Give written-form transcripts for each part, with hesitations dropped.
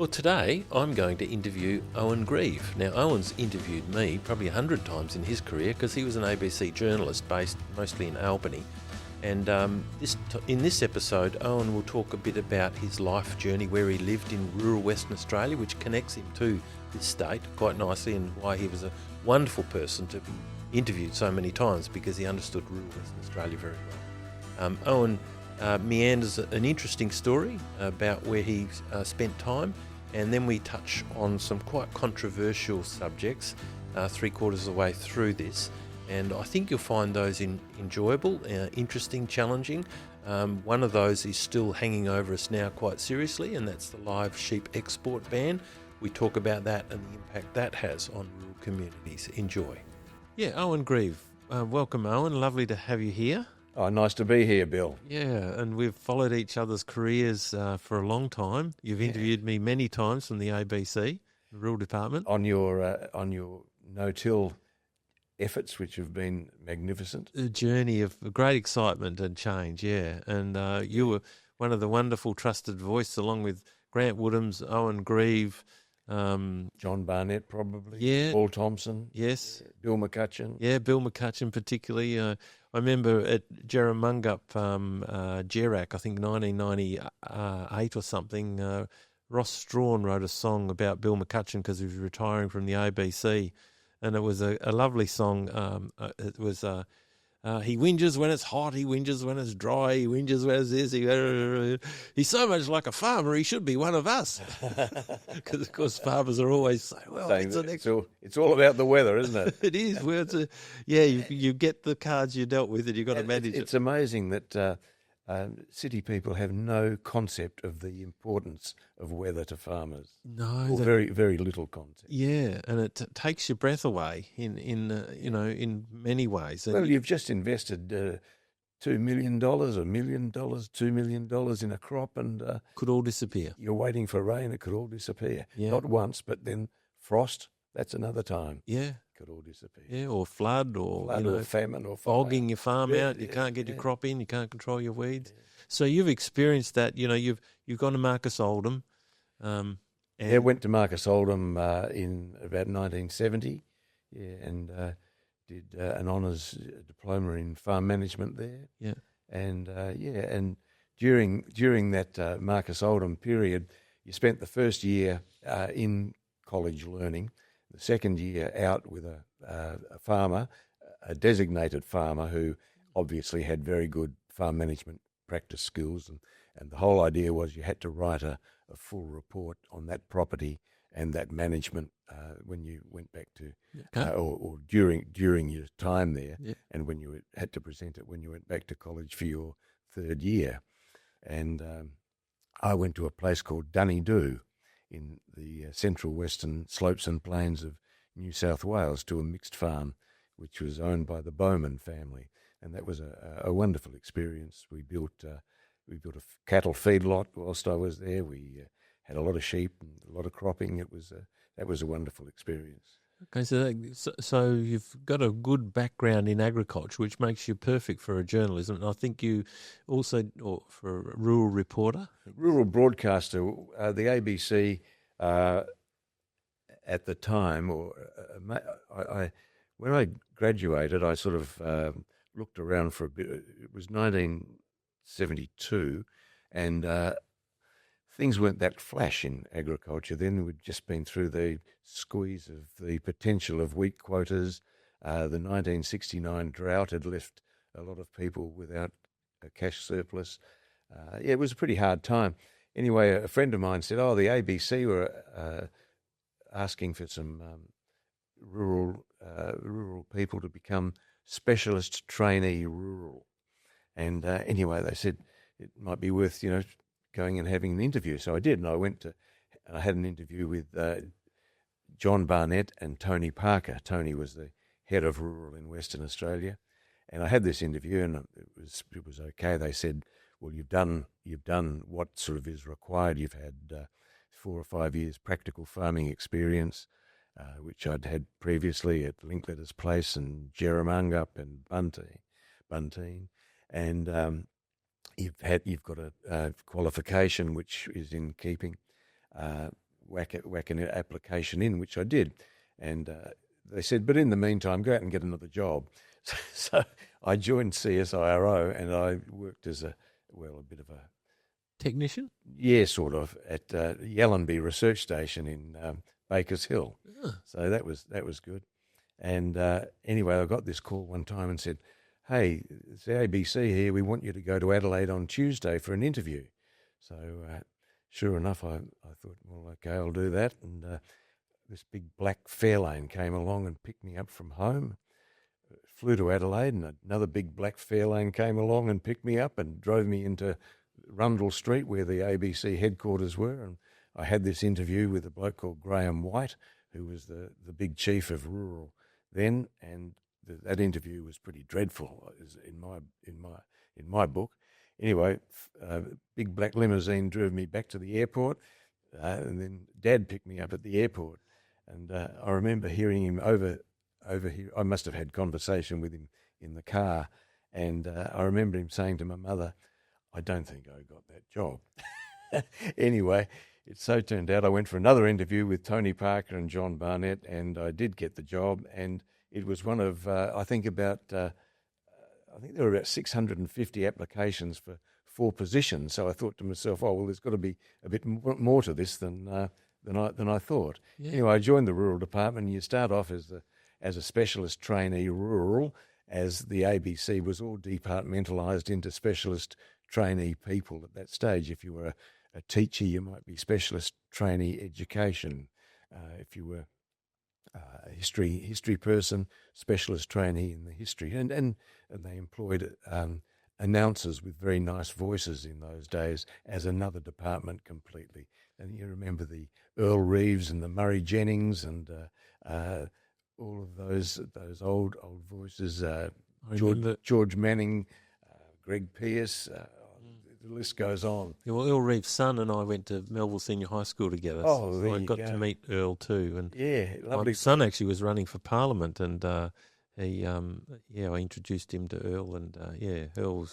Well, today I'm going to interview Owen Grieve. Now, Owen's interviewed me probably 100 times in his career because he was an ABC journalist based mostly in Albany. And in this episode, Owen will talk a bit about his life journey, where he lived in rural Western Australia, which connects him to this state quite nicely, and why he was a wonderful person to be interviewed so many times because he understood rural Western Australia very well. Owen meanders an interesting story about where he spent time, and then we touch on some quite controversial subjects 3/4 of the way through this. And I think you'll find those enjoyable, interesting, challenging. One of those is still hanging over us now quite seriously, and that's the live sheep export ban. We talk about that and the impact that has on rural communities. Enjoy. Yeah, Owen Grieve. Welcome, Owen. Lovely to have you here. Oh, nice to be here, Bill. Yeah, and we've followed each other's careers for a long time. You've interviewed me many times from the ABC, the Rural Department. On your no-till efforts, which have been magnificent. A journey of great excitement and change, yeah. And you were one of the wonderful trusted voice, along with Grant Woodhams, Owen Grieve. John Barnett, probably. Yeah. Paul Thompson. Yes. Bill McCutcheon. Yeah, Bill McCutcheon particularly. I remember at Jerramungup, Jerac, I think 1998 or something, Ross Strawn wrote a song about Bill McCutcheon because he was retiring from the ABC. And it was a lovely song. It was, he whinges when it's hot, he whinges when it's dry, he whinges when it's this. He's so much like a farmer, he should be one of us. Because, of course, farmers are always saying, well, it's all about the weather, isn't it? It is. Well, you get the cards you're dealt with and you've got to manage it. It's amazing that city people have no concept of the importance of weather to farmers. No, or very, very little concept. Yeah, and it takes your breath away in many ways. And well, you've just invested $2 million, $1 million, $2 million in a crop, and could all disappear. You're waiting for rain; it could all disappear. Yeah. Not once, but then frost. That's another time. Yeah. Could all disappear. Yeah, or flood, or famine, or fogging your farm out. You can't get your crop in. You can't control your weeds. Yeah. So you've experienced that. You've gone to Marcus Oldham. Went to Marcus Oldham in about 1970. Yeah, and did an honours diploma in farm management there. Yeah, and and during that Marcus Oldham period, you spent the first year in college learning. The second year out with a farmer, a designated farmer who obviously had very good farm management practice skills, and the whole idea was you had to write a full report on that property and that management when you went back to, or during your time there, and when you had to present it when you went back to college for your third year. And I went to a place called Dunedoo in the central western slopes and plains of New South Wales, to a mixed farm which was owned by the Bowman family, and that was a wonderful experience. We built a cattle feedlot whilst I was there. We had a lot of sheep and a lot of cropping. That was a wonderful experience. Okay, so you've got a good background in agriculture, which makes you perfect for a journalism. And I think you also, or for a rural reporter, rural broadcaster. The ABC at the time, when I graduated, I sort of looked around for a bit. It was 1972, and things weren't that flash in agriculture then. We'd just been through the squeeze of the potential of wheat quotas. The 1969 drought had left a lot of people without a cash surplus. It was a pretty hard time. Anyway, a friend of mine said, the ABC were asking for some rural people to become specialist trainee rural. And anyway, they said it might be worth, going and having an interview. So I did, and I had an interview with John Barnett and Tony Parker. Tony was the head of rural in Western Australia, and I had this interview, and it was okay. They said, "Well, you've done what sort of is required. You've had 4 or 5 years practical farming experience, which I'd had previously at Linkletter's Place and Jerramungup and Bunteen, and you've got a qualification which is in keeping. whack an application in, which I did. And they said, but in the meantime, go out and get another job. So I joined CSIRO, and I worked as a bit of a technician. Yeah, sort of, at Yallenby Research Station in Bakers Hill. Huh. So that was good. And anyway, I got this call one time and said, "Hey, it's the ABC here. We want you to go to Adelaide on Tuesday for an interview." So sure enough, I thought, well, okay, I'll do that. And this big black Fairlane came along and picked me up from home. Flew to Adelaide, and another big black Fairlane came along and picked me up and drove me into Rundle Street, where the ABC headquarters were. And I had this interview with a bloke called Graham White, who was the big chief of rural then, and that interview was pretty dreadful in my book. Anyway, big black limousine drove me back to the airport, and then Dad picked me up at the airport, and I remember hearing him over here. I must have had conversation with him in the car, and I remember him saying to my mother, "I don't think I got that job." Anyway, it so turned out I went for another interview with Tony Parker and John Barnett, and I did get the job. And it was one of I think there were about 650 applications for 4 positions. So I thought to myself, oh well, there's got to be a bit more to this than I thought. Yeah. Anyway, I joined the rural department. And you start off as a specialist trainee rural, as the ABC was all departmentalised into specialist trainee people at that stage. If you were a teacher, you might be specialist trainee education. If you were a history person, specialist trainee in the history. And they employed announcers with very nice voices in those days as another department completely. And you remember the Earl Reeves and the Murray Jennings and all of those old voices, George Manning, Greg Pearce, the list goes on. Yeah, well, Earl Reeves' son and I went to Melville Senior High School together. Oh, so there I you got go. to meet Earl too. And yeah, lovely. my son actually was running for Parliament, and I introduced him to Earl, and Earl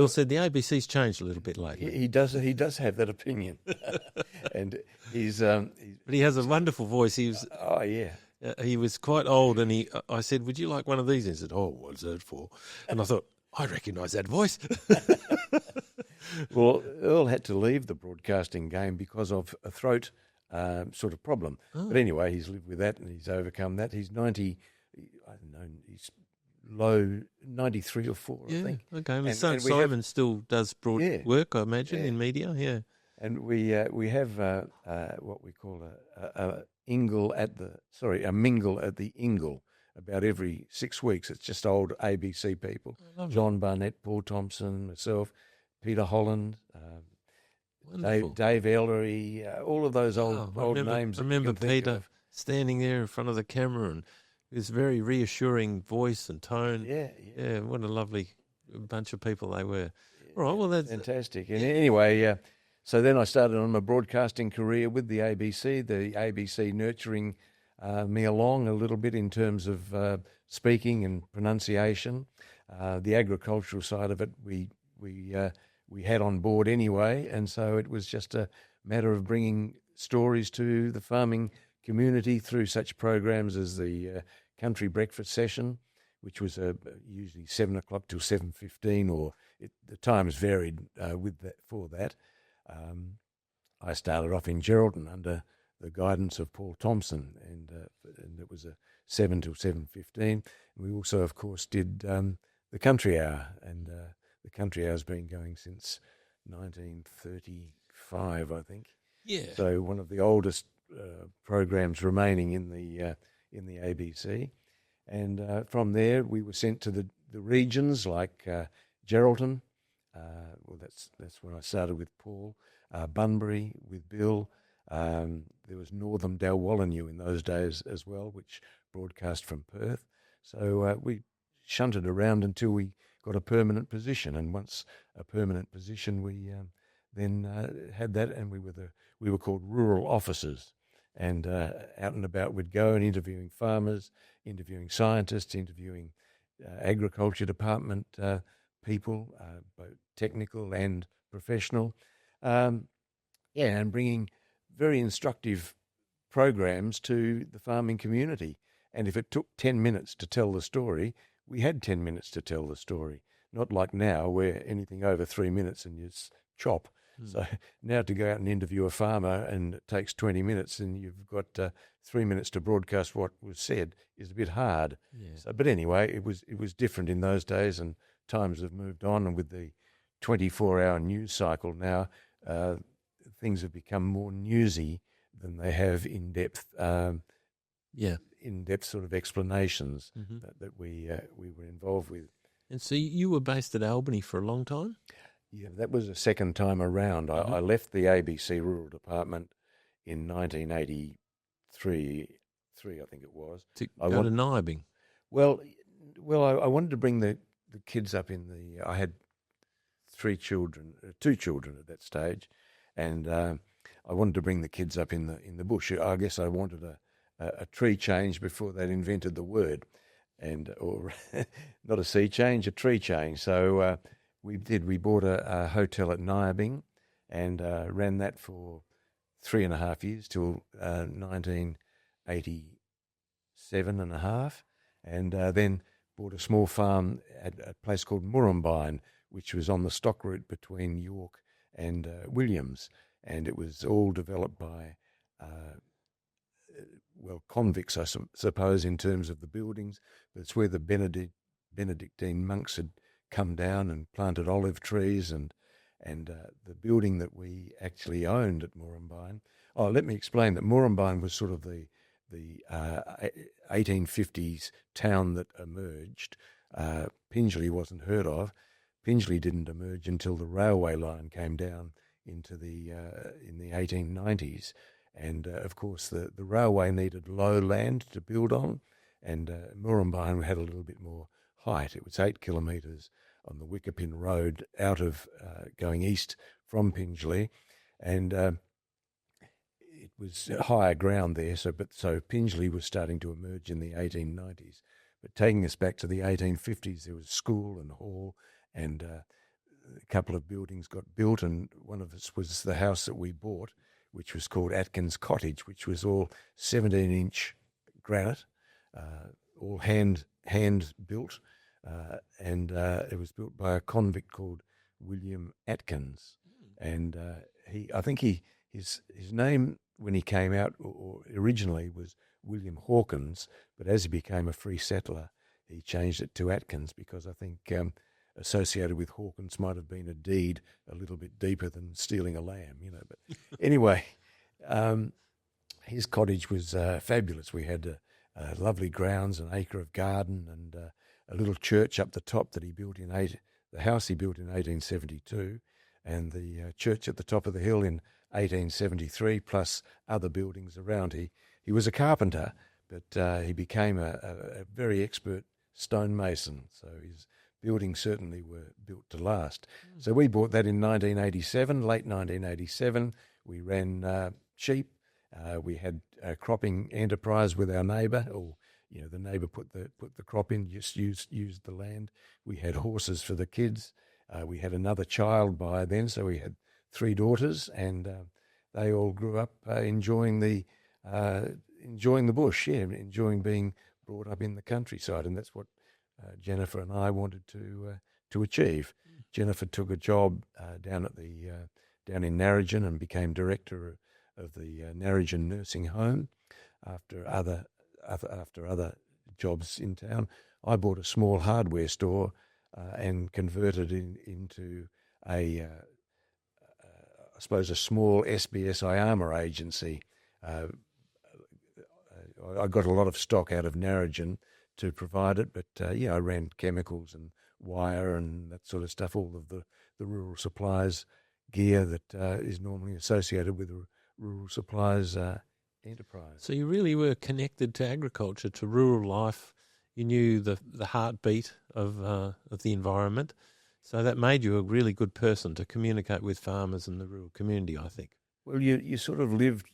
said the ABC's changed a little bit lately. He does have that opinion, and but he has a wonderful voice. He was. Oh yeah. He was quite old, and I said, "Would you like one of these?" And he said, "Oh, what's that for?" And I thought, I recognise that voice. Well, Earl had to leave the broadcasting game because of a throat sort of problem. Oh. But anyway, he's lived with that and he's overcome that. He's 90, I don't know, he's low 93 or 4, I think. Okay. My son Simon still does work, I imagine, in media. Yeah. And we have what we call a mingle at the Ingle about every 6 weeks. It's just old ABC people. John Barnett, Paul Thompson, myself, Peter Holland, Dave Ellery, all of those old names. I remember Peter standing there in front of the camera and his very reassuring voice and tone. Yeah, what a lovely bunch of people they were. All right, well, that's fantastic. And anyway, so then I started on my broadcasting career with the ABC nurturing me along a little bit in terms of speaking and pronunciation. The agricultural side of it, we had on board anyway, and so it was just a matter of bringing stories to the farming community through such programs as the Country Breakfast Session, which was usually 7 o'clock till 7:15, or the times varied for that. I started off in Geraldton under the guidance of Paul Thompson, and it was a 7 till 7:15. We also, of course, did the Country Hour, and the Country Hour's been going since 1935, I think. Yeah. So one of the oldest programs remaining in the ABC, and from there we were sent to the regions like Geraldton. Well, that's when I started with Paul. Bunbury with Bill. There was Northern Dalwallinu in those days as well, which broadcast from Perth. So we shunted around until we got a permanent position, and once a permanent position, we then had that, and we were called rural officers, and out and about we'd go and interviewing farmers, interviewing scientists, interviewing agriculture department people, both technical and professional, and bringing very instructive programs to the farming community. And if it took 10 minutes to tell the story, we had 10 minutes to tell the story. Not like now where anything over 3 minutes and you chop. So now to go out and interview a farmer and it takes 20 minutes and you've got 3 minutes to broadcast what was said is a bit hard. Yeah. So, but anyway, it was different in those days, and times have moved on. And with the 24-hour news cycle now, things have become more newsy than they have in-depth in-depth sort of explanations that we were involved with. And so you were based at Albany for a long time? Yeah, that was the second time around. I left the ABC Rural Department in 1983, I think it was. To go to Nyabing? Well, I wanted to bring the kids up in the... I had two children at that stage, and I wanted to bring the kids up in the bush. I guess I wanted a tree change before they'd invented the word, or not a sea change, a tree change. So we bought a hotel at Nyabing and ran that for 3.5 years till 1987 and a half, and then bought a small farm at a place called Murrumbine, which was on the stock route between York and Williams, and it was all developed by convicts, I suppose, in terms of the buildings. But it's where the Benedictine monks had come down and planted olive trees, and the building that we actually owned at Murrumbine. Oh, let me explain that Murrumbine was sort of the 1850s town that emerged. Pingelly wasn't heard of. Pingelly didn't emerge until the railway line came down into in the 1890s. And, of course, the railway needed low land to build on, and Murrumbine had a little bit more height. It was 8 kilometres on the Wickapin Road out of going east from Pingelly, and it was higher ground there. So Pingelly was starting to emerge in the 1890s. But taking us back to the 1850s, there was school and hall, and a couple of buildings got built, and one of us was the house that we bought, which was called Atkins Cottage, which was all 17-inch granite, all hand built, and it was built by a convict called William Atkins, and his name when he came out or originally was William Hawkins, but as he became a free settler, he changed it to Atkins because I think associated with Hawkins might have been a deed a little bit deeper than stealing a lamb, But anyway, his cottage was fabulous. We had lovely grounds, an acre of garden, and a little church up the top that he built the house he built in 1872, and the church at the top of the hill in 1873, plus other buildings around. He was a carpenter, but he became a very expert stonemason, so his buildings certainly were built to last. So we bought that in 1987, late 1987. We ran sheep. We had a cropping enterprise with our neighbour, or the neighbour put the crop in, just used the land. We had horses for the kids. We had another child by then, so we had 3 daughters, and they all grew up enjoying the bush, enjoying being brought up in the countryside, and that's what Jennifer and I wanted to achieve. Jennifer took a job down in Narrogin and became director of the Narrogin nursing home after other jobs in town. I bought a small hardware store and converted into I suppose a small SBSI armour agency. I got a lot of stock out of Narrogin to provide it, but I ran chemicals and wire and that sort of stuff, all of the rural supplies gear that is normally associated with the rural supplies enterprise. So you really were connected to agriculture, to rural life. You knew the heartbeat of the environment, so that made you a really good person to communicate with farmers and the rural community, I think. Well, you sort of lived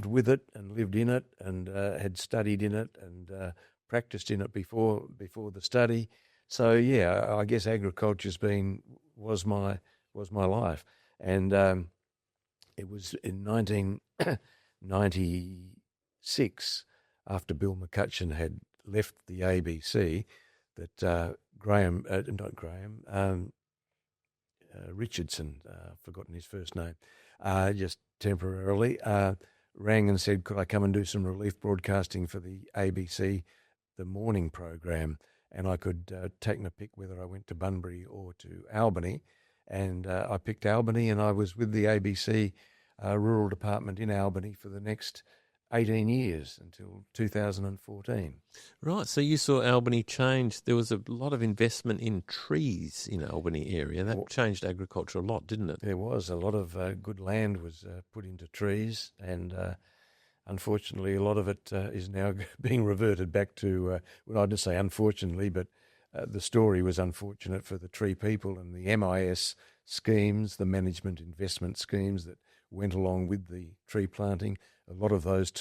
with it and lived in it and had studied in it and practiced in it before the study. So yeah, I guess agriculture's was my life, and It was in 1996, after Bill McCutcheon had left the ABC, that Richardson, forgotten his first name, just temporarily, rang and said, could I come and do some relief broadcasting for the ABC, the morning program, and I could take my pick whether I went to Bunbury or to Albany. And I picked Albany, and I was with the ABC rural department in Albany for the next 18 years until 2014. Right, so you saw Albany change. There was a lot of investment in trees in Albany area. That changed agriculture a lot, didn't it? There was a lot of good land was put into trees, and unfortunately a lot of it is now being reverted back to, well, I didn't say unfortunately, but the story was unfortunate for the tree people and the MIS schemes, the management investment schemes that went along with the tree planting. A lot of those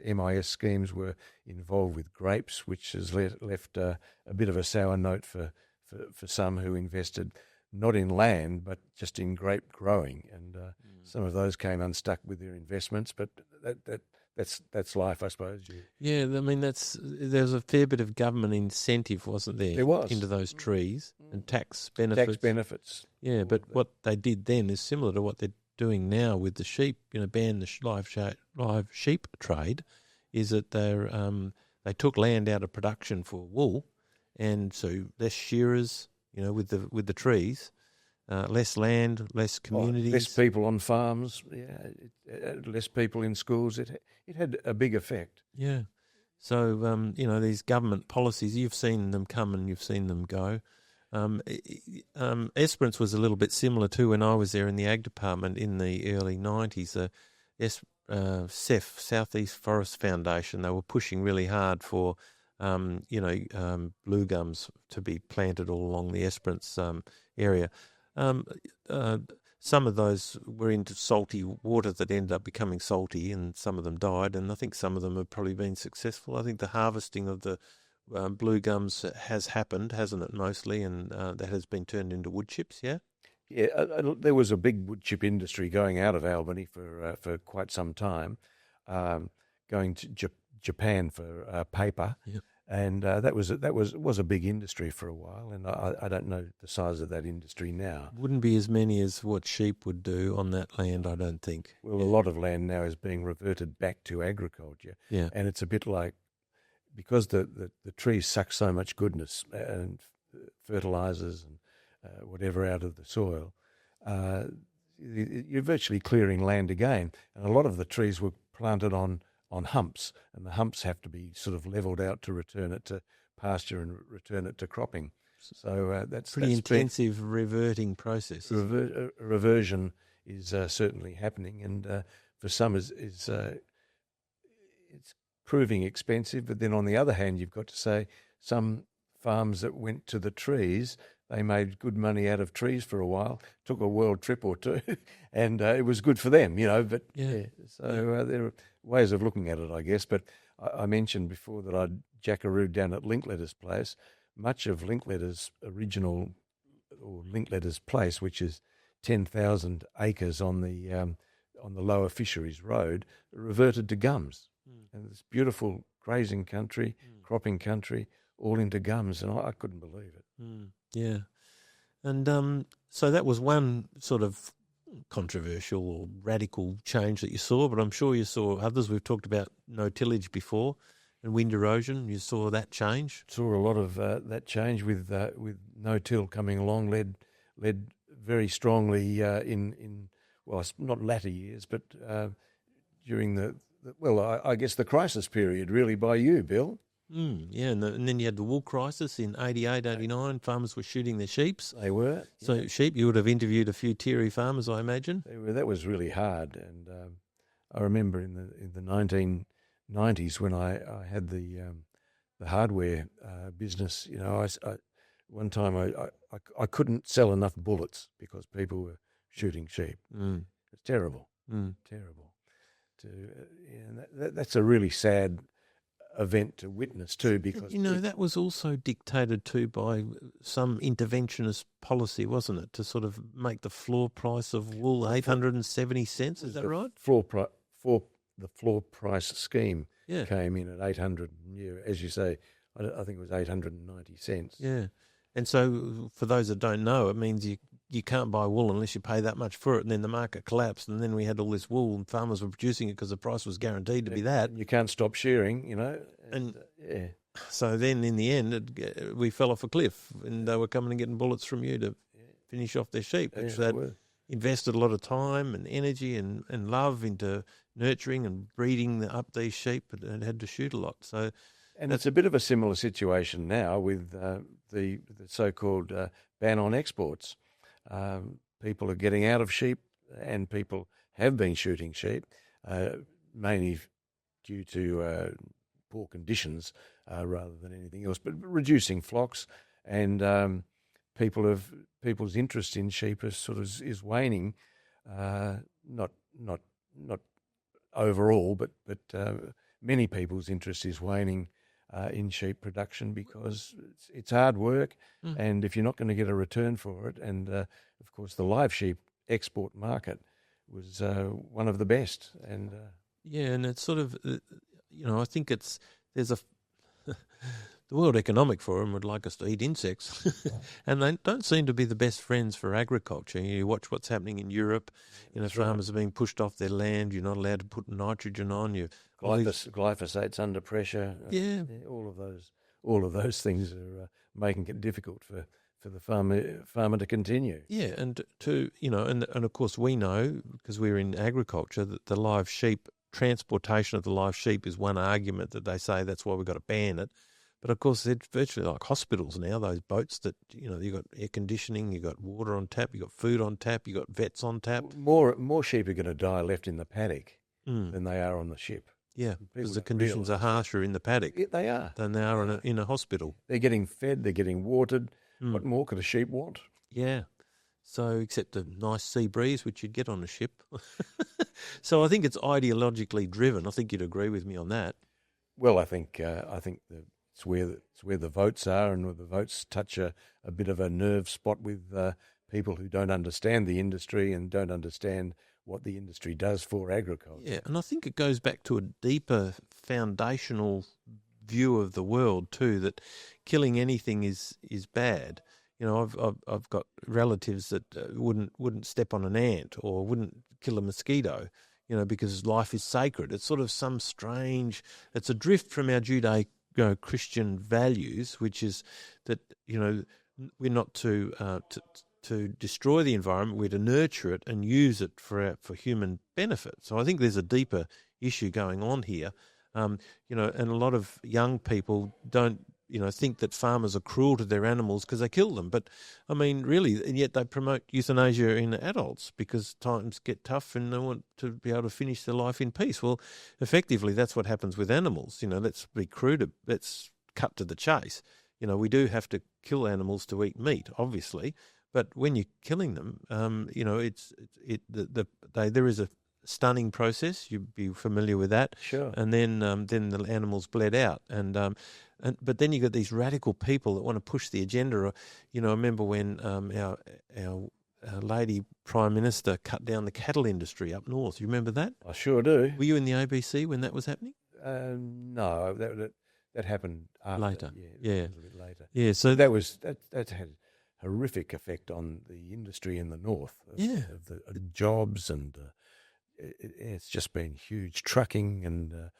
MIS schemes were involved with grapes, which has left a bit of a sour note for some who invested not in land but just in grape growing. And some of those came unstuck with their investments, but that's life, I suppose. Yeah, I mean, there's a fair bit of government incentive, wasn't there? There was. Into those trees and tax benefits. Tax benefits. Yeah, but what they did then is similar to what they're doing now with the sheep. Ban the live sheep trade. Is that they took land out of production for wool, and so less shearers. With the trees. Less land, less communities. Less people on farms, less people in schools. It had a big effect. Yeah. So, these government policies, you've seen them come and you've seen them go. Esperance was a little bit similar too when I was there in the Ag Department in the early 90s. SEF, Southeast Forest Foundation, they were pushing really hard for, blue gums to be planted all along the Esperance area. Some of those were into salty water that ended up becoming salty, and some of them died, and I think some of them have probably been successful. I think the harvesting of the blue gums has happened, hasn't it, mostly, and that has been turned into wood chips, yeah? Yeah, there was a big wood chip industry going out of Albany for quite some time, going to Japan for paper. Yep. And that was a big industry for a while, and I don't know the size of that industry now. Wouldn't be as many as what sheep would do on that land, I don't think. Well, a lot of land now is being reverted back to agriculture, and it's a bit like, because the trees suck so much goodness and fertilizers and whatever out of the soil, you're virtually clearing land again, and a lot of the trees were planted on humps, and the humps have to be sort of levelled out to return it to pasture and return it to cropping. So that's pretty intensive reverting process. Reversion is certainly happening, and for some it's proving expensive. But then on the other hand, you've got to say some farms that went to the trees, they made good money out of trees for a while, took a world trip or two, and it was good for them, But so there are ways of looking at it, I guess. But I mentioned before that I'd jackarooed down at Linkletter's place. Much of Linkletter's original, or Linkletter's place, which is 10,000 acres on the Lower Fisheries Road, reverted to gums, and it's beautiful grazing country, cropping country, all into gums, and I couldn't believe it. Yeah. And so that was one sort of controversial or radical change that you saw, but I'm sure you saw others. We've talked about no-tillage before and wind erosion. You saw that change? Saw a lot of that change with no-till coming along, led very strongly in not latter years, but during I guess the crisis period, really, by you, Bill. Yeah, and then you had the wool crisis in 88, 89. Farmers were shooting their sheep. They were. So sheep, you would have interviewed a few Tieri farmers, I imagine. That was really hard. And I remember in the 1990s when I had the hardware business, one time I couldn't sell enough bullets because people were shooting sheep. It's terrible. Terrible. And that's a really sad event to witness too, because that was also dictated too by some interventionist policy, wasn't it, to sort of make the floor price of wool 870 cents? Is that right? The floor price scheme Yeah. came in at 800. Yeah, as you say, I think it was 890 cents. Yeah, and so for those that don't know, it means you can't buy wool unless you pay that much for it, and then the market collapsed, and then we had all this wool, and farmers were producing it because the price was guaranteed to be that. You can't stop shearing, and yeah. So then, in the end, we fell off a cliff, and they were coming and getting bullets from you to finish off their sheep, which they'd invested a lot of time and energy and love into nurturing and breeding up these sheep, and had to shoot a lot. So. And it's a bit of a similar situation now with the so-called ban on exports. People are getting out of sheep, and people have been shooting sheep, mainly due to poor conditions rather than anything else, but reducing flocks, and people's interest in sheep is waning, not overall, but many people's interest is waning in sheep production, because it's hard work, and if you're not going to get a return for it, and of course the live sheep export market was one of the best, and and it's sort of I think there's a the World Economic Forum would like us to eat insects, and they don't seem to be the best friends for agriculture. You watch what's happening in Europe. Farmers are being pushed off their land. You're not allowed to put nitrogen on. Glyphosate's under pressure. Yeah. All of those things are making it difficult for the farmer to continue. Yeah, and and of course we know, because we're in agriculture, that the live sheep transportation of the live sheep is one argument that they say that's why we've got to ban it. But of course, they're virtually like hospitals now, those boats that, you've got air conditioning, you've got water on tap, you've got food on tap, you've got vets on tap. More sheep are going to die left in the paddock than they are on the ship. Yeah, because the conditions are harsher in the paddock. Yeah, they are. Than they are in a hospital. They're getting fed, they're getting watered. What more could a sheep want? Yeah. So, except a nice sea breeze, which you'd get on a ship. So I think it's ideologically driven. I think you'd agree with me on that. Well, I think it's where the votes are, and where the votes touch a bit of a nerve spot with people who don't understand the industry and don't understand what the industry does for agriculture. Yeah, and I think it goes back to a deeper foundational view of the world too, that killing anything is bad. I've got relatives that wouldn't step on an ant or wouldn't kill a mosquito, because life is sacred. It's sort of it's a drift from our Judeo-Christian values, which is that, we're not to destroy the environment, we're to nurture it and use it for human benefit. So I think there's a deeper issue going on here, and a lot of young people don't, think that farmers are cruel to their animals because they kill them. But, I mean, really, and yet they promote euthanasia in adults because times get tough and they want to be able to finish their life in peace. Well, effectively, that's what happens with animals. Let's be crude, let's cut to the chase. We do have to kill animals to eat meat, obviously, but when you're killing them, there is a stunning process. You'd be familiar with that. Sure. And then the animals bled out, but then you got these radical people that want to push the agenda. I remember when our lady Prime Minister cut down the cattle industry up north. You remember that? I sure do. Were you in the ABC when that was happening? No, that happened after. Later. Yeah. A little bit later. Yeah. So that had horrific effect on the industry in the north. Of the jobs, and it's just been huge. Trucking and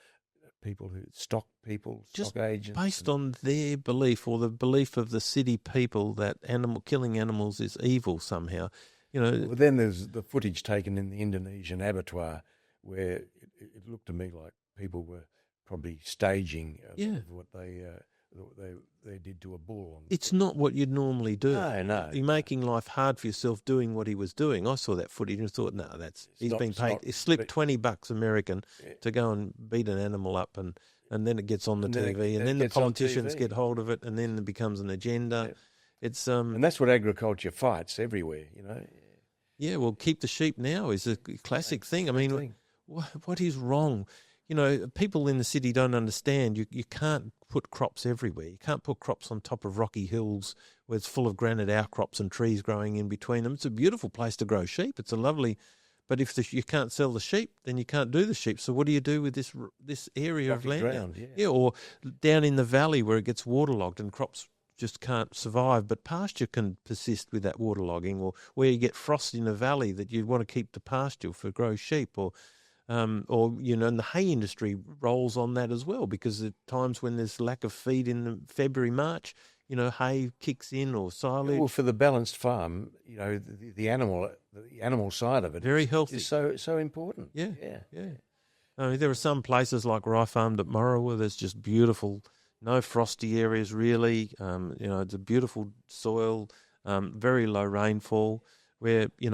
stock agents. Based on their belief, or the belief of the city people, that killing animals is evil somehow. Well, then there's the footage taken in the Indonesian abattoir, where it looked to me like people were probably staging of what they did to a bull. It's not what you'd normally do. No. You're making life hard for yourself doing what he was doing. I saw that footage and thought, no, he's been paid. He slipped $20 American to go and beat an animal up, and then it gets on the TV, and then the politicians get hold of it, and then it becomes an agenda. Yeah. It's and that's what agriculture fights everywhere. Yeah, well, keep the sheep now is a classic thing. I mean, what is wrong? people in the city don't understand. You can't put crops everywhere. You can't put crops on top of rocky hills where it's full of granite outcrops and trees growing in between them. It's a beautiful place to grow sheep. It's a lovely, but if you can't sell the sheep, then you can't do the sheep. So what do you do with this area of land? Ground, yeah, or down in the valley where it gets waterlogged and crops just can't survive, but pasture can persist with that waterlogging, or where you get frost in a valley that you want to keep to pasture for grow sheep, or and the hay industry rolls on that as well, because at times when there's lack of feed in February, March, hay kicks in, or silage. Well, for the balanced farm, the animal side of it very healthy is so important. Yeah. I mean, there are some places like where I farmed at Morrow where there's just beautiful, no frosty areas really. It's a beautiful soil, very low rainfall, where you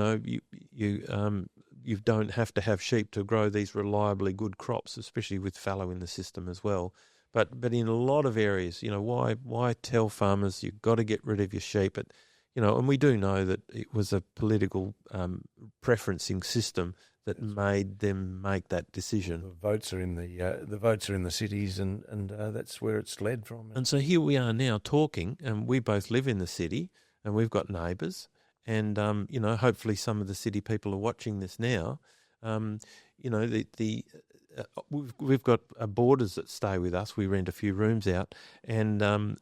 don't have to have sheep to grow these reliably good crops, especially with fallow in the system as well. But in a lot of areas, why tell farmers you've got to get rid of your sheep? And we do know that it was a political preferencing system that made them make that decision. The votes are in the cities, and that's where it's led from. And so here we are now talking, and we both live in the city, and we've got neighbours, and hopefully some of the city people are watching this now. We've got boarders that stay with us. We rent a few rooms out, and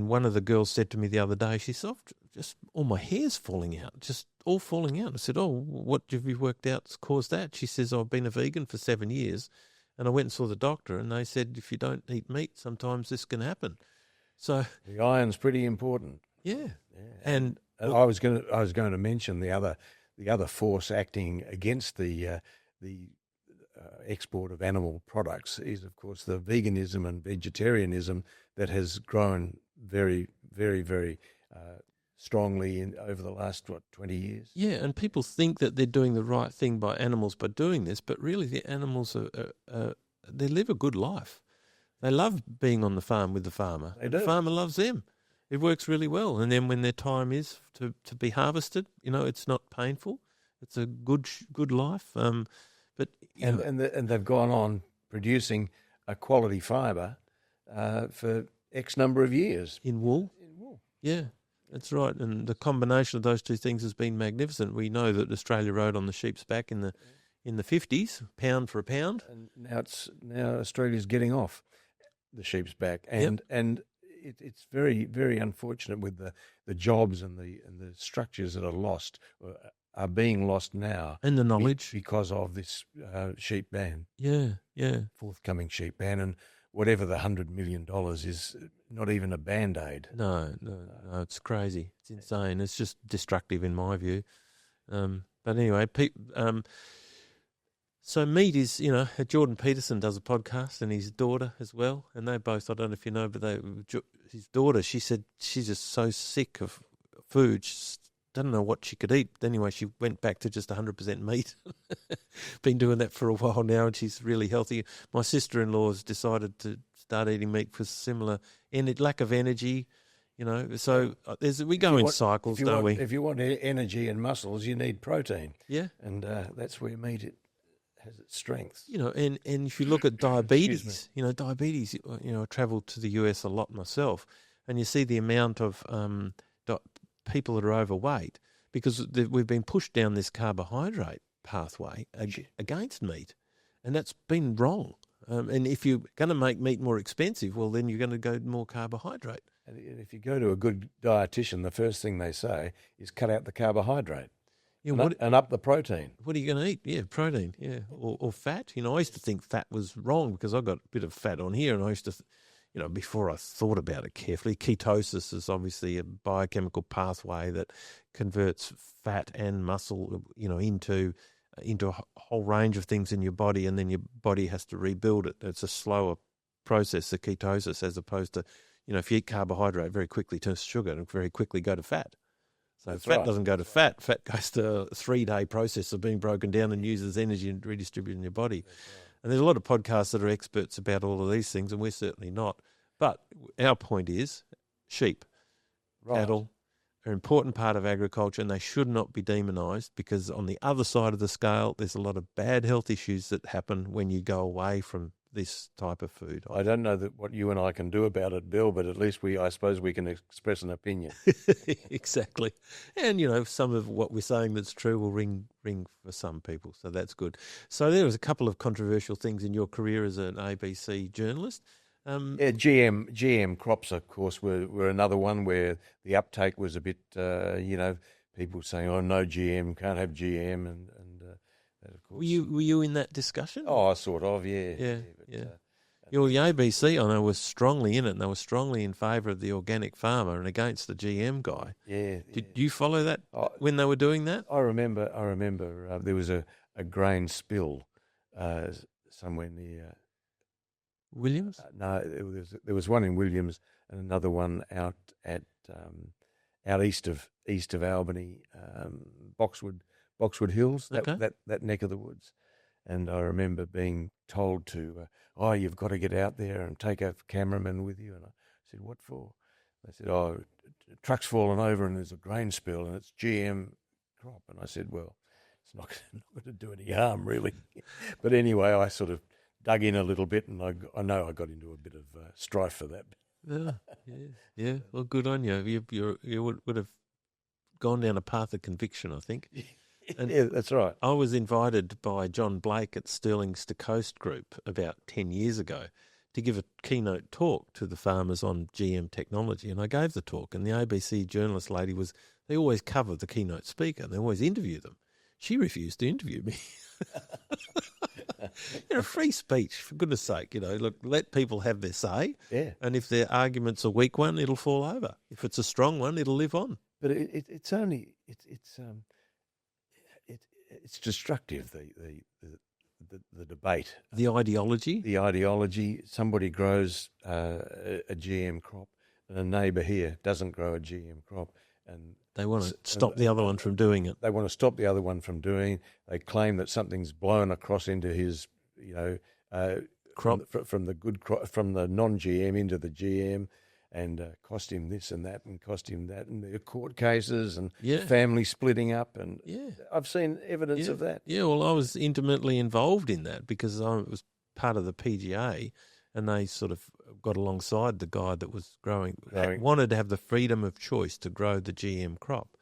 one of the girls said to me the other day, she said, just all my hair's falling out, just all falling out. I said, oh, what have you worked out's caused that? She says, I've been a vegan for 7 years, and I went and saw the doctor, and they said, if you don't eat meat, sometimes this can happen. So the iron's pretty important. Yeah. And I was going to mention the other force acting against the export of animal products is, of course, the veganism and vegetarianism that has grown very, very, very strongly over the last 20 years. Yeah, and people think that they're doing the right thing by animals by doing this, but really the animals they live a good life. They love being on the farm with the farmer. The farmer loves them. It works really well. And then when their time is to be harvested, it's not painful. It's a good life. And they've gone on producing a quality fibre for X number of years. In wool? Yeah, that's right. And the combination of those two things has been magnificent. We know that Australia rode on the sheep's back in the 50s, pound for a pound. And now Australia's getting off the sheep's back. And it's very, very unfortunate with the jobs and the structures that are being lost now. And the knowledge. Because of this sheep ban. Yeah. Forthcoming sheep ban, and whatever the $100 million is, not even a Band-Aid. No, it's crazy. It's insane. It's just destructive in my view. But anyway, so meat is, Jordan Peterson does a podcast, and his daughter as well, and they both, I don't know if you know, but his daughter, she said she's just so sick of food, she doesn't know what she could eat. Anyway, she went back to just 100% meat. Been doing that for a while now, and she's really healthy. My sister-in-law has decided to start eating meat for similar lack of energy, So we go in cycles, don't we? If you want energy and muscles, you need protein. Yeah. And that's where meat has its strengths. And if you look at diabetes, diabetes, I travel to the US a lot myself, and you see the amount of people that are overweight because we've been pushed down this carbohydrate pathway against meat, and that's been wrong. And if you're going to make meat more expensive, well, then you're going to go more carbohydrate. And if you go to a good dietitian, the first thing they say is cut out the carbohydrate. And up the protein. What are you going to eat? Yeah, protein, yeah. Or fat. I used to think fat was wrong because I got a bit of fat on here, and I used to, before I thought about it carefully, ketosis is obviously a biochemical pathway that converts fat and muscle, into a whole range of things in your body, and then your body has to rebuild it. It's a slower process, the ketosis, as opposed to, if you eat carbohydrate, very quickly turns to sugar and very quickly go to fat. So fat doesn't go to fat. Fat goes to a 3-day process of being broken down and uses energy and redistributed in your body. Right. And there's a lot of podcasts that are experts about all of these things, and we're certainly not. But our point is sheep, cattle are an important part of agriculture, and they should not be demonised, because on the other side of the scale, there's a lot of bad health issues that happen when you go away from this type of food. I don't know what you and I can do about it, Bill, but at least I suppose we can express an opinion. Exactly. And, some of what we're saying that's true will ring for some people, so that's good. So there was a couple of controversial things in your career as an ABC journalist. Yeah, GM crops, of course, were another one where the uptake was a bit, people saying, "Oh, no GM, can't have GM," and of course. Were you in that discussion? Oh, sort of, yeah. Yeah. The ABC, I know, was strongly in it, and they were strongly in favour of the organic farmer and against the GM guy. Yeah. Did you follow that when they were doing that? I remember. There was a grain spill somewhere near Williams. No, there was one in Williams and another one out east of Albany, Boxwood Hills, that neck of the woods. And I remember being told to, you've got to get out there and take a cameraman with you. And I said, what for? They said, a truck's fallen over and there's a grain spill and it's GM crop. And I said, well, it's not going to do any harm, really. But anyway, I sort of dug in a little bit, and I know I got into a bit of strife for that. Yeah. Well, good on you. You would have gone down a path of conviction, I think. And yeah, that's right. I was invited by John Blake at Stirling's to Coast Group about 10 years ago to give a keynote talk to the farmers on GM technology, and I gave the talk. And the ABC journalist lady they always cover the keynote speaker, and they always interview them. She refused to interview me. Free speech, for goodness sake. Look, let people have their say. Yeah. And if their argument's a weak one, it'll fall over. If it's a strong one, it'll live on. But it's destructive. The debate, the ideology. Somebody grows a GM crop, and a neighbour here doesn't grow a GM crop, and they want to stop the other one from doing it. They want to stop the other one from doing it. They claim that something's blown across into his, crop from the good crop, from the non-GM into the GM, and cost him this and that, and cost him that, and there are court cases and family splitting up, and I've seen evidence of that. Yeah, well, I was intimately involved in that because I was part of the PGA, and they sort of got alongside the guy that was wanted to have the freedom of choice to grow the GM crop.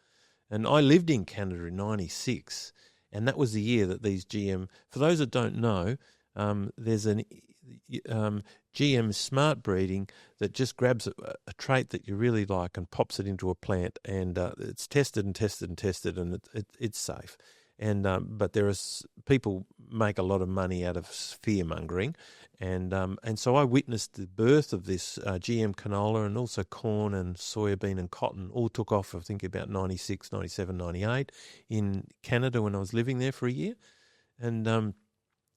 And I lived in Canada in 96, and that was the year that these GM, for those that don't know, there's an GM smart breeding that just grabs a trait that you really like and pops it into a plant, and it's tested, and it's safe. And but there are people make a lot of money out of fear mongering, and so I witnessed the birth of this GM canola, and also corn and soybean and cotton all took off. I think about 96, 97, 98 in Canada when I was living there for a year, and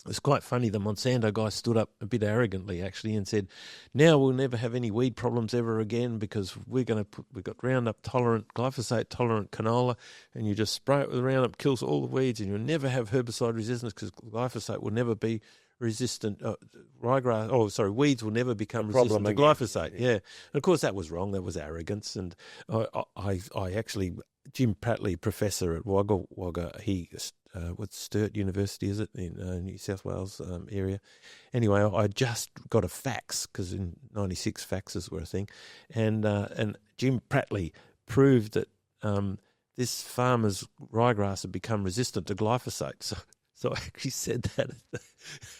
it's quite funny. The Monsanto guy stood up a bit arrogantly, actually, and said, "Now we'll never have any weed problems ever again because we've got Roundup tolerant, glyphosate tolerant canola, and you just spray it with Roundup, kills all the weeds, and you'll never have herbicide resistance because glyphosate will never be resistant. Weeds will never become resistant to glyphosate." Yeah, and of course that was wrong. That was arrogance, and I actually, Jim Pratley, professor at Wagga Wagga, what's Sturt University, is it, in New South Wales area? Anyway, I just got a fax, because in 96 faxes were a thing, and Jim Pratley proved that this farmer's ryegrass had become resistant to glyphosate. So I actually said that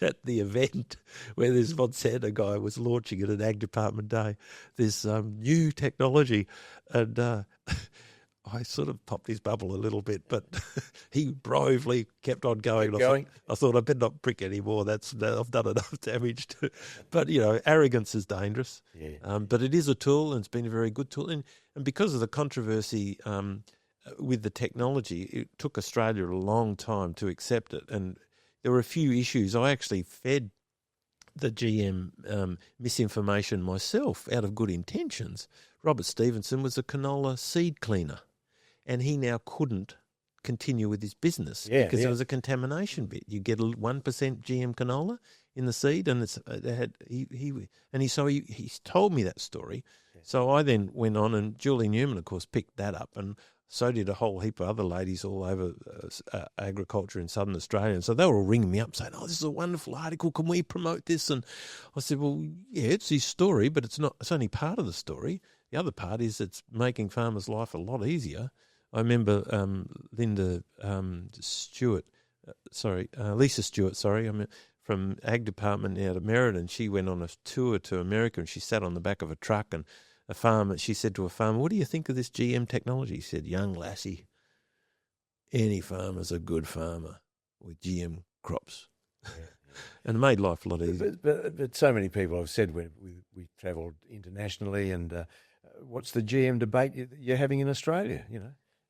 at the event where this Monsanto guy was launching it at Ag Department Day, this new technology, and I sort of popped his bubble a little bit, but he bravely kept on going. I thought I better not prick anymore. I've done enough damage. But, arrogance is dangerous. Yeah. But it is a tool, and it's been a very good tool. And because of the controversy with the technology, it took Australia a long time to accept it. And there were a few issues. I actually fed the GM misinformation myself out of good intentions. Robert Stevenson was a canola seed cleaner, and he now couldn't continue with his business because there was a contamination bit. You get 1% GM canola in the seed, and he told me that story. Yeah. So I then went on, and Julie Newman, of course, picked that up, and So did a whole heap of other ladies all over agriculture in southern Australia. And so they were all ringing me up saying, "Oh, this is a wonderful article. Can we promote this?" And I said, "Well, yeah, it's his story, but it's not. It's only part of the story. The other part is it's making farmers' life a lot easier." I remember Lisa Stewart, from Ag Department out of Meriden. She went on a tour to America and she sat on the back of a truck and she said to a farmer, "What do you think of this GM technology?" He said, "Young lassie, any farmer's a good farmer with GM crops." And it made life a lot easier. But so many people have said when we travelled internationally and what's the GM debate you're having in Australia,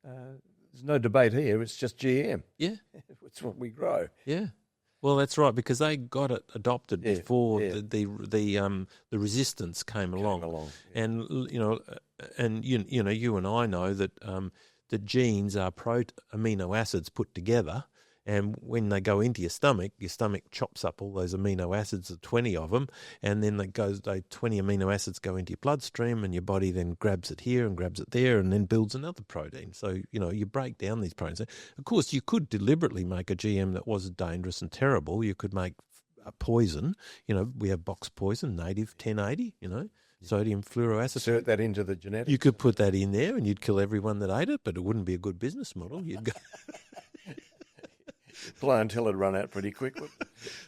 There's no debate here, it's just GM. Yeah. It's what we grow. Yeah. Well, that's right, because they got it adopted before the resistance came along. Yeah. And you and I know that the genes are amino acids put together, and when they go into your stomach chops up all those amino acids, 20 of them, and then those 20 amino acids go into your bloodstream, and your body then grabs it here and grabs it there, and then builds another protein. So you break down these proteins. Of course, you could deliberately make a GM that was dangerous and terrible. You could make a poison. We have box poison, native 1080. Sodium fluoroacetylate. Insert that into the genetics. You could put that in there, and you'd kill everyone that ate it, but it wouldn't be a good business model. You'd go. Clientele had run out pretty quick.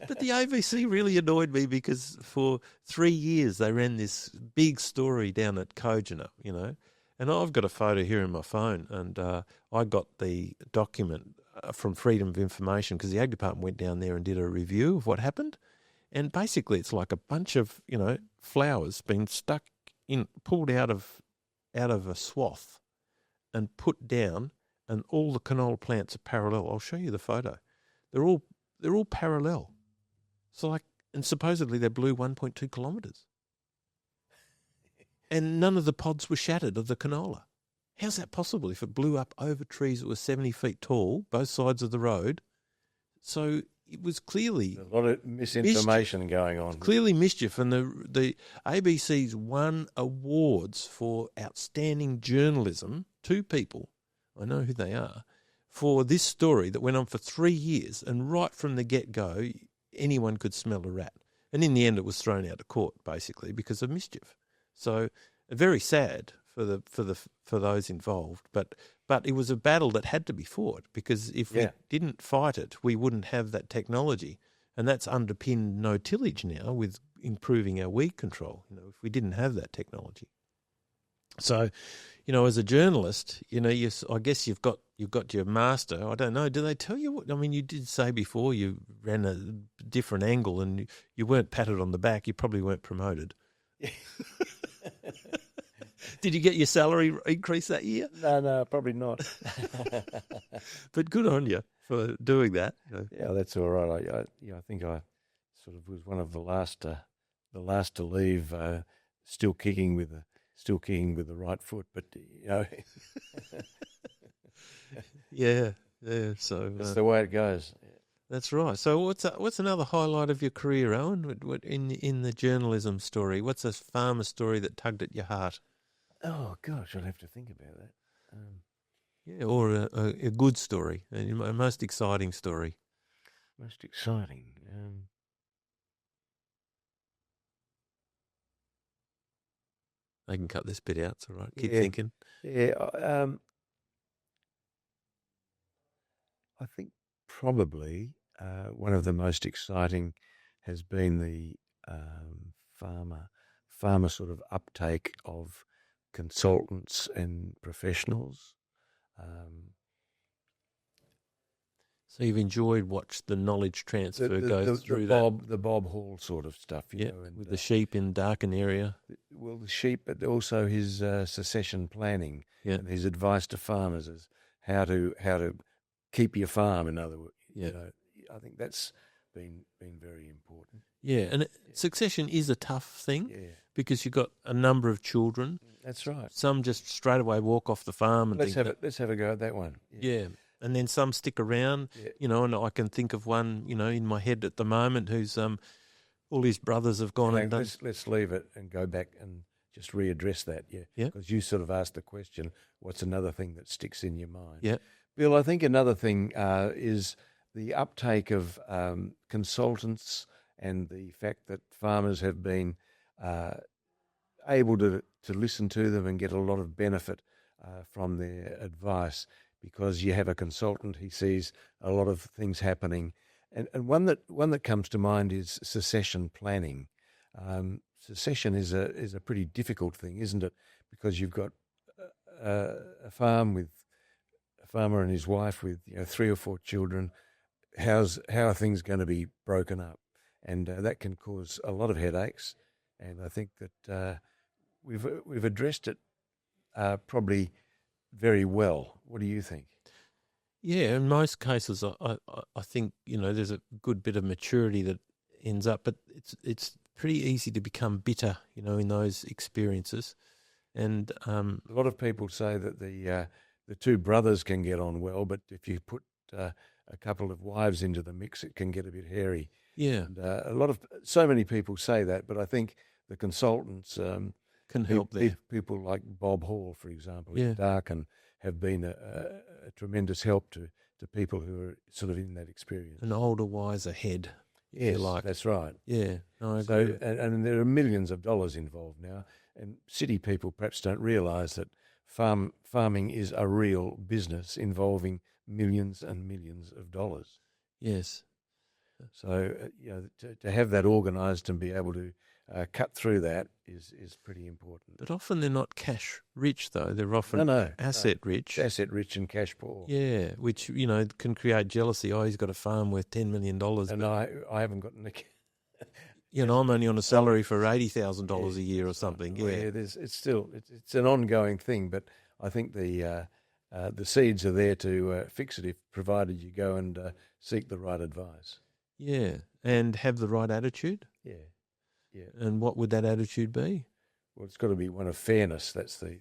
But the ABC really annoyed me because for 3 years they ran this big story down at Kojana, and I've got a photo here in my phone, and I got the document from Freedom of Information because the Ag Department went down there and did a review of what happened, and basically it's like a bunch of flowers being pulled out of a swath and put down. And all the canola plants are parallel. I'll show you the photo. They're all parallel. So and supposedly they blew 1.2 kilometres. And none of the pods were shattered of the canola. How's that possible if it blew up over trees that were 70 feet tall, both sides of the road? So it was clearly a lot of misinformation going on. Clearly mischief, and the ABC's won awards for outstanding journalism. 2 people, I know who they are, for this story that went on for 3 years, and right from the get-go, anyone could smell a rat. And in the end, it was thrown out of court, basically, because of mischief. So very sad for those involved, but it was a battle that had to be fought, because if we didn't fight it, we wouldn't have that technology, and that's underpinned no tillage now with improving our weed control. If we didn't have that technology. So, as a journalist, I guess you've got your master. I don't know. Do they tell you what? I mean, you did say before you ran a different angle and you weren't patted on the back. You probably weren't promoted. Did you get your salary increase that year? No, probably not. But good on you for doing that. Yeah, that's all right. I think I sort of was one of the last to leave, still kicking with the right foot, but yeah. So that's the way it goes. That's right. So what's another highlight of your career, Owen? What in the journalism story? What's a farmer story that tugged at your heart? Oh gosh, I'll have to think about that. Or a good story, a most exciting story. Most exciting. I can cut this bit out. It's all right. Keep thinking. Yeah. I think probably one of the most exciting has been the farmer sort of uptake of consultants and professionals. So you've enjoyed the knowledge transfer goes through the Bob Hall sort of stuff, and with the sheep in Darken area. Well, the sheep, but also his succession planning and his advice to farmers is how to keep your farm. In other words, I think that's been very important. Yeah, and succession is a tough thing because you've got a number of children. That's right. Some just straight away walk off the farm and let's have a go at that one. Yeah. And then some stick around, and I can think of one, in my head at the moment who's all his brothers have gone and done. Let's leave it and go back and just readdress that, Yeah. because you sort of asked the question, what's another thing that sticks in your mind? Yeah. Bill, I think another thing is the uptake of consultants and the fact that farmers have been able to listen to them and get a lot of benefit from their advice, because you have a consultant, he sees a lot of things happening. And one that comes to mind is succession planning. Succession is a pretty difficult thing, isn't it? Because you've got a farmer and his wife with 3 or 4 children. How are things going to be broken up? And that can cause a lot of headaches. And I think that we've addressed it probably very well. What do you think? Yeah, in most cases, I think there's a good bit of maturity that ends up, but it's pretty easy to become bitter, in those experiences. And a lot of people say that the 2 brothers can get on well, but if you put a couple of wives into the mix, it can get a bit hairy. yeah, And so many people say that, but I think the consultants can help there. People like Bob Hall, for example, Yeah. in Darkin, have been a tremendous help to people who are sort of in that experience. An older, wiser head, if Yes, you like. that's right. Yeah, no, I agree. So, and there are millions of dollars involved now, and city people perhaps don't realise that farming is a real business involving millions and millions of dollars. Yes. So, to have that organised and be able to cut through that is pretty important. But often they're not cash rich, though. They're often asset rich. Asset rich and cash poor. Yeah, which, can create jealousy. Oh, he's got a farm worth $10 million. And I haven't got I'm only on a salary for $80,000 a year or something. Yeah, it's an ongoing thing, but I think the seeds are there to fix it, if provided you go and seek the right advice. Yeah, and have the right attitude. Yeah. And what would that attitude be? Well, it's got to be one of fairness. That's the.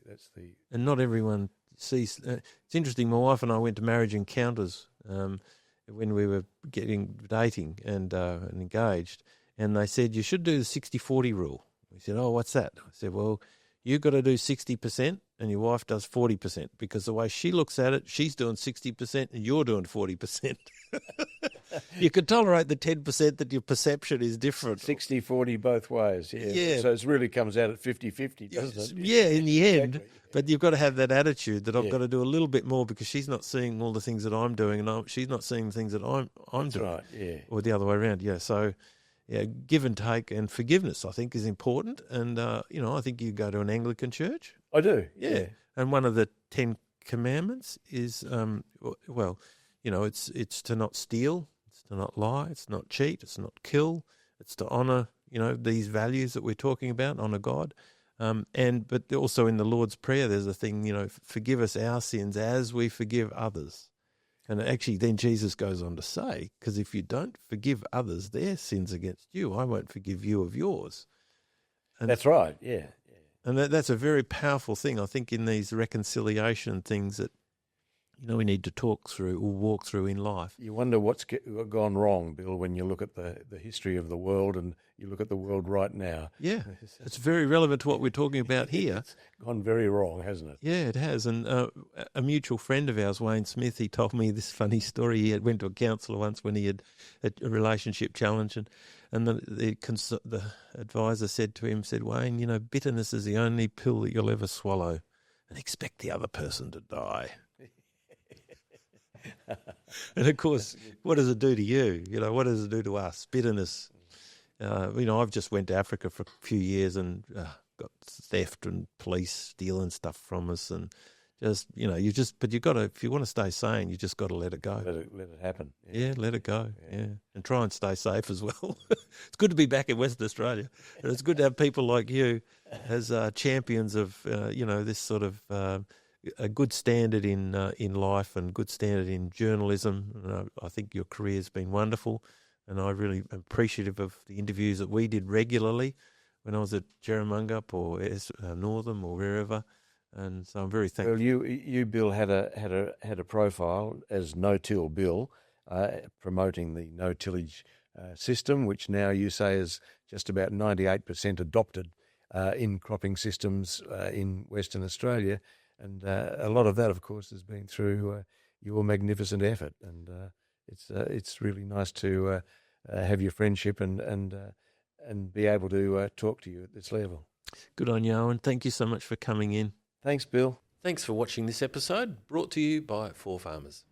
And not everyone sees. It's interesting. My wife and I went to marriage encounters when we were dating and engaged, and they said you should do the 60-40 rule. We said, "Oh, what's that?" I said, "Well, you've got to do 60%, and your wife does 40%, because the way she looks at it, she's doing 60%, and you're doing 40%." You can tolerate the 10% that your perception is different. 60-40 both ways, yeah. So it really comes out at 50-50, doesn't it? Yeah, in the end. Exactly. But you've got to have that attitude that I've got to do a little bit more, because she's not seeing all the things that I'm doing, and she's not seeing the things that I'm That's doing. right, yeah. Or the other way around, yeah. So, yeah, give and take and forgiveness, I think, is important. And, I think you go to an Anglican church. I do, yeah. And one of the 10 Commandments is, it's to not steal, it's to not lie, it's not cheat, it's not kill, it's to honour, these values that we're talking about, honour God. But also in the Lord's Prayer, there's a thing, forgive us our sins as we forgive others. And actually then Jesus goes on to say, because if you don't forgive others their sins against you, I won't forgive you of yours. And that's right, yeah. And that's a very powerful thing, I think, in these reconciliation things that, we need to talk through or walk through in life. You wonder what's gone wrong, Bill, when you look at the history of the world and you look at the world right now. Yeah, it's very relevant to what we're talking about here. It's gone very wrong, hasn't it? Yeah, it has. And a mutual friend of ours, Wayne Smith, he told me this funny story. He went to a counsellor once when he had a relationship challenge, and the advisor said to him, "Wayne, bitterness is the only pill that you'll ever swallow, and expect the other person to die." And of course, what does it do to you? What does it do to us? Bitterness. I've just went to Africa for a few years and got theft and police stealing stuff from us, and but you've got to, if you want to stay sane, you just got to let it go. Let it happen. Yeah, let it go. Yeah, and try and stay safe as well. It's good to be back in Western Australia, and it's good to have people like you as champions of this sort of. A good standard in life and good standard in journalism. I think your career's been wonderful, and I really am appreciative of the interviews that we did regularly when I was at Jerramungup or Northam or wherever, and so I'm very thankful. Well, you Bill had a profile as No Till Bill, promoting the no tillage system, which now you say is just about 98% adopted in cropping systems in Western Australia. And a lot of that, of course, has been through your magnificent effort. And it's really nice to have your friendship and be able to talk to you at this level. Good on you, Owen. Thank you so much for coming in. Thanks, Bill. Thanks for watching this episode, brought to you by 4 Farmers.